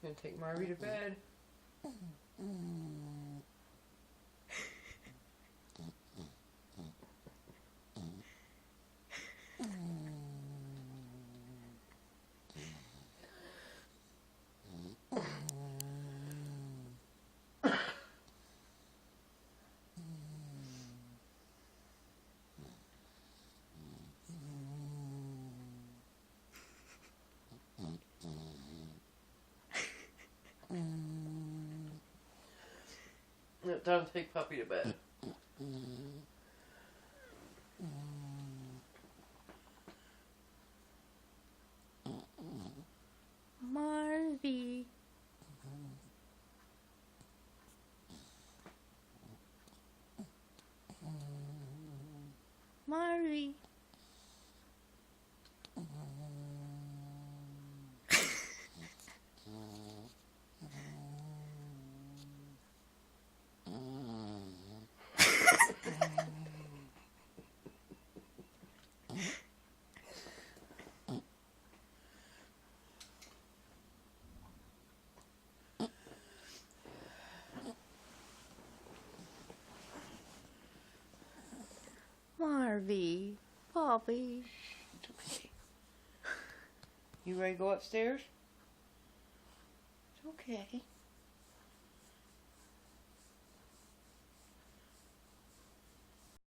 Gonna take Marvy to bed. Time to take Puppy to bed. Marvy. Marvy. Marvy. Bobby. It's okay. You ready to go upstairs? It's okay.